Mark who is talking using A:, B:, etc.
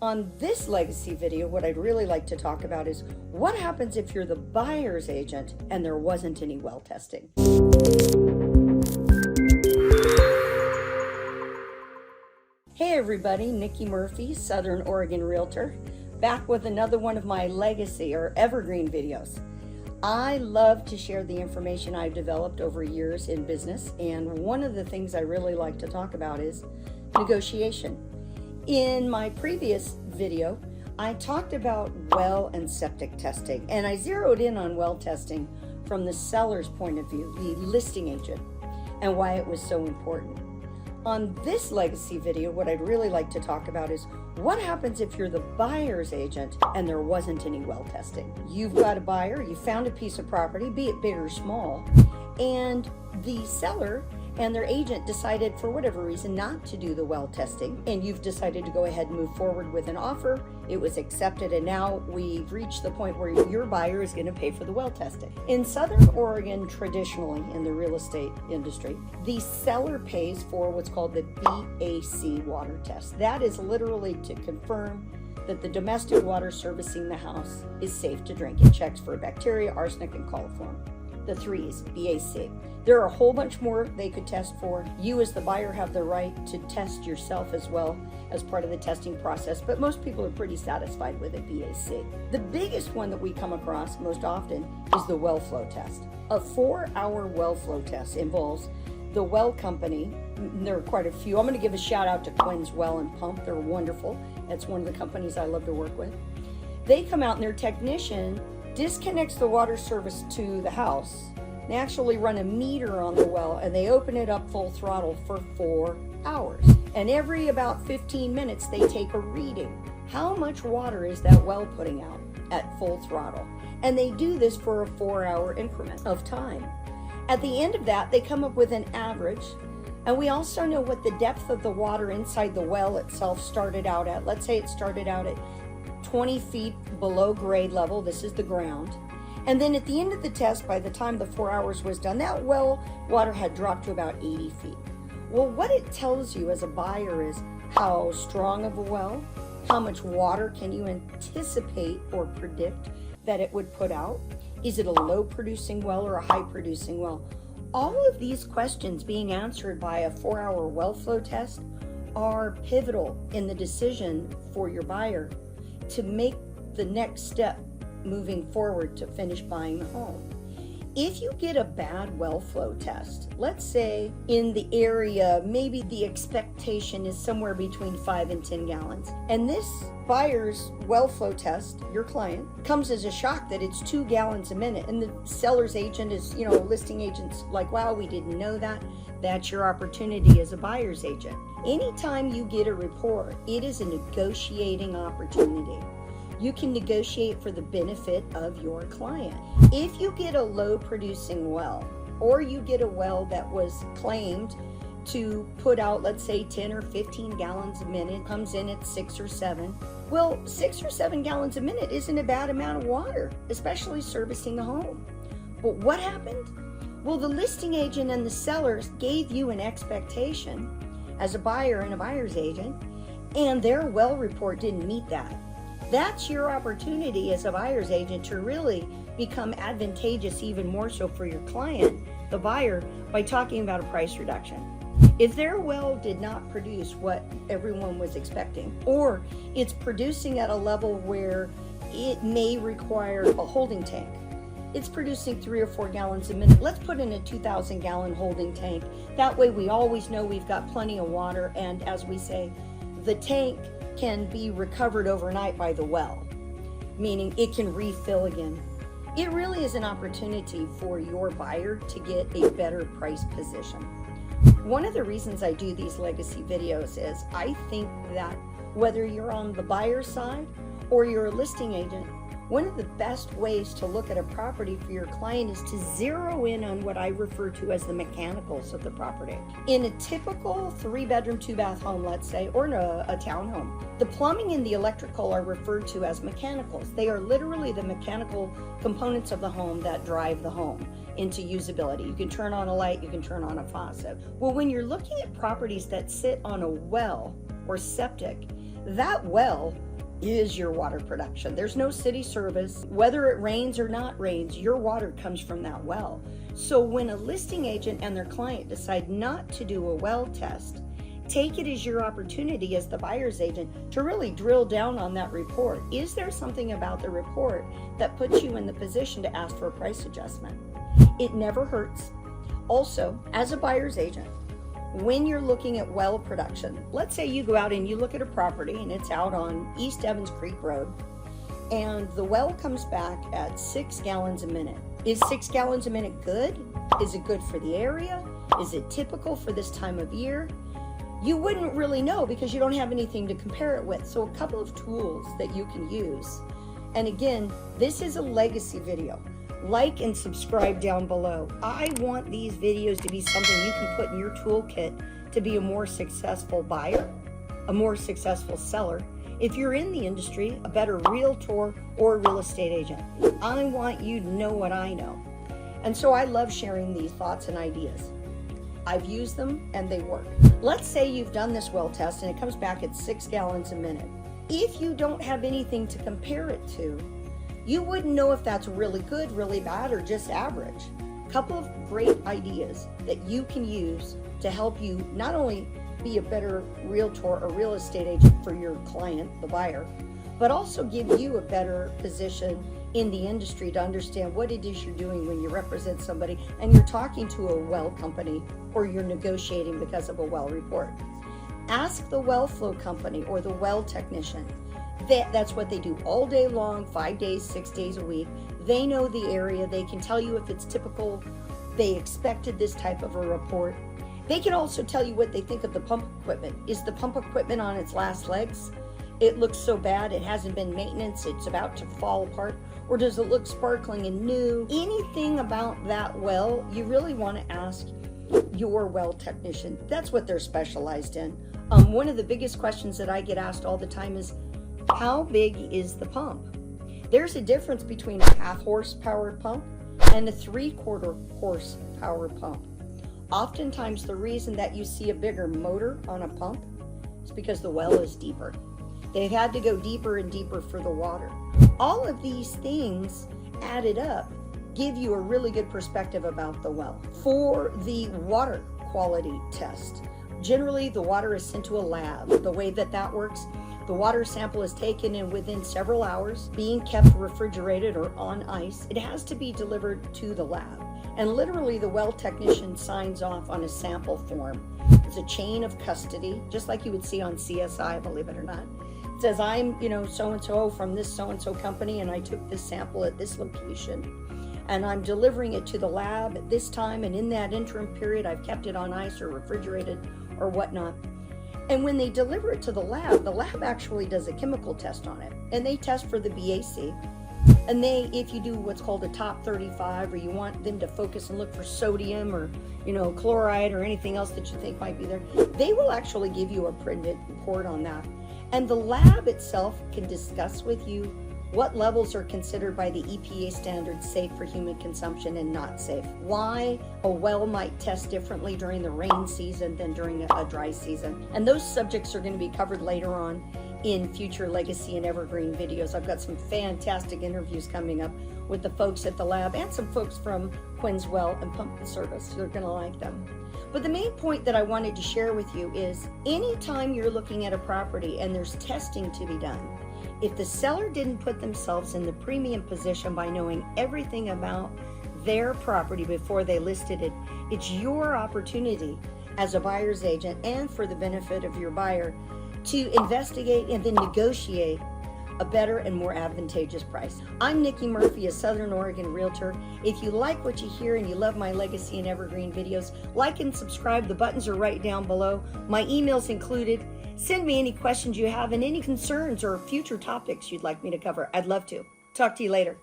A: On this legacy video, what I'd really like to talk about is what happens if you're the buyer's agent and there wasn't any well testing. Hey everybody, Niki Murphy, Southern Oregon Realtor, back with another one of my legacy or evergreen videos. I love to share the information I've developed over years in business, and one of the things I really like to talk about is negotiation. In my previous video, I talked about well and septic testing, and I zeroed in on well testing from the seller's point of view, the listing agent, and why it was so important. On this legacy video, what I'd really like to talk about is what happens if you're the buyer's agent and there wasn't any well testing. You've got a buyer, you found a piece of property, be it big or small, and the seller and their agent decided for whatever reason not to do the well testing, and you've decided to go ahead and move forward with an offer. It was accepted, and now we've reached the point where your buyer is going to pay for the well testing. In Southern Oregon, traditionally in the real estate industry, the seller pays for what's called the BAC water test. That is literally to confirm that the domestic water servicing the house is safe to drink. It checks for bacteria, arsenic, and coliform. The threes, BAC. There are a whole bunch more they could test for. You as the buyer have the right to test yourself as well as part of the testing process, but most people are pretty satisfied with a BAC. The biggest one that we come across most often is the well flow test. A 4-hour well flow test involves the well company. There are quite a few. I'm going to give a shout out to Quinn's Well and Pump. They're wonderful. That's one of the companies I love to work with. They come out and their technician disconnects the water service to the house. They actually run a meter on the well and they open it up full throttle for 4 hours. And every about 15 minutes they take a reading. How much water is that well putting out at full throttle? And they do this for a 4-hour increment of time. At the end of that, they come up with an average. And we also know what the depth of the water inside the well itself started out at. Let's say it started out at 20 feet below grade level. This is the ground. And then at the end of the test, by the time the 4 hours was done, that well water had dropped to about 80 feet. Well, what it tells you as a buyer is how strong of a well, how much water can you anticipate or predict that it would put out? Is it a low producing well or a high producing well? All of these questions being answered by a 4-hour well flow test are pivotal in the decision for your buyer to make the next step moving forward to finish buying the home. If you get a bad well flow test, let's say in the area, maybe the expectation is somewhere between 5 and 10 gallons, and this buyer's well flow test, your client, comes as a shock that it's 2 gallons a minute, and the seller's agent is, listing agent's like, wow, we didn't know that. That's your opportunity as a buyer's agent. Anytime you get a report, it is a negotiating opportunity. You can negotiate for the benefit of your client. If you get a low producing well, or you get a well that was claimed to put out, let's say 10 or 15 gallons a minute, comes in at 6 or 7. Well, 6 or 7 gallons a minute isn't a bad amount of water, especially servicing the home. But what happened? Well, the listing agent and the sellers gave you an expectation as a buyer and a buyer's agent, and their well report didn't meet that. That's your opportunity as a buyer's agent to really become advantageous even more so for your client, the buyer, by talking about a price reduction. If their well did not produce what everyone was expecting, or it's producing at a level where it may require a holding tank, it's producing 3 or 4 gallons a minute, let's put in a 2,000 gallon holding tank. That way we always know we've got plenty of water, and as we say, the tank can be recovered overnight by the well, meaning it can refill again. It really is an opportunity for your buyer to get a better price position. One of the reasons I do these legacy videos is I think that whether you're on the buyer side or you're a listing agent, one of the best ways to look at a property for your client is to zero in on what I refer to as the mechanicals of the property. In a typical 3-bedroom, 2-bath home, let's say, or in a townhome, the plumbing and the electrical are referred to as mechanicals. They are literally the mechanical components of the home that drive the home into usability. You can turn on a light, you can turn on a faucet. Well, when you're looking at properties that sit on a well or septic, that well is your water production. There's no city service. Whether it rains or not rains, your water comes from that well. So when a listing agent and their client decide not to do a well test, take it as your opportunity as the buyer's agent to really drill down on that report. Is there something about the report that puts you in the position to ask for a price adjustment? It never hurts. Also, as a buyer's agent, when you're looking at well production, let's say you go out and you look at a property and it's out on East Evans Creek Road, and the well comes back at 6 gallons a minute. Is 6 gallons a minute good? Is it good for the area? Is it typical for this time of year? You wouldn't really know because you don't have anything to compare it with. So a couple of tools that you can use. And again, this is a legacy video. Like and subscribe down below. I want these videos to be something you can put in your toolkit to be a more successful buyer, a more successful seller. If you're in the industry, a better realtor or real estate agent. I want you to know what I know. And so I love sharing these thoughts and ideas. I've used them and they work. Let's say you've done this well test and it comes back at 6 gallons a minute. If you don't have anything to compare it to, you wouldn't know if that's really good, really bad, or just average. A couple of great ideas that you can use to help you not only be a better realtor or real estate agent for your client, the buyer, but also give you a better position in the industry to understand what it is you're doing when you represent somebody and you're talking to a well company or you're negotiating because of a well report. Ask the well flow company or the well technician. That's what they do all day long, 5 days, 6 days a week. They know the area. They can tell you if it's typical. They expected this type of a report. They can also tell you what they think of the pump equipment. Is the pump equipment on its last legs? It looks so bad, it hasn't been maintenance, it's about to fall apart. Or does it look sparkling and new? Anything about that well, you really want to ask your well technician. That's what they're specialized in. One of the biggest questions that I get asked all the time is, how big is the pump? There's a difference between a 1/2 horsepower pump and a 3/4 horsepower pump. Oftentimes the reason that you see a bigger motor on a pump is because the well is deeper. They've had to go deeper and deeper for the water. All of these things added up give you a really good perspective about the well. For the water quality test, generally the water is sent to a lab. The way that works, the water sample is taken and within several hours, being kept refrigerated or on ice, it has to be delivered to the lab. And literally the well technician signs off on a sample form. It's a chain of custody, just like you would see on CSI, believe it or not. It says, I'm, so-and-so from this so-and-so company, and I took this sample at this location. And I'm delivering it to the lab at this time, and in that interim period, I've kept it on ice or refrigerated or whatnot. And when they deliver it to the lab actually does a chemical test on it. And they test for the BAC. And if you do what's called a top 35, or you want them to focus and look for sodium or, chloride or anything else that you think might be there, they will actually give you a printed report on that. And the lab itself can discuss with you what levels are considered by the EPA standards safe for human consumption and not safe. Why a well might test differently during the rain season than during a dry season. And those subjects are going to be covered later on in future legacy and evergreen videos. I've got some fantastic interviews coming up with the folks at the lab and some folks from Quinn's Well and Pump Service. You're going to like them. But the main point that I wanted to share with you is anytime you're looking at a property and there's testing to be done, if the seller didn't put themselves in the premium position by knowing everything about their property before they listed it, it's your opportunity as a buyer's agent and for the benefit of your buyer to investigate and then negotiate a better and more advantageous price. I'm Niki Murphy, a Southern Oregon realtor. If you like what you hear and you love my legacy and evergreen videos, like and subscribe. The buttons are right down below. My email's included. Send me any questions you have and any concerns or future topics you'd like me to cover. I'd love to. Talk to you later.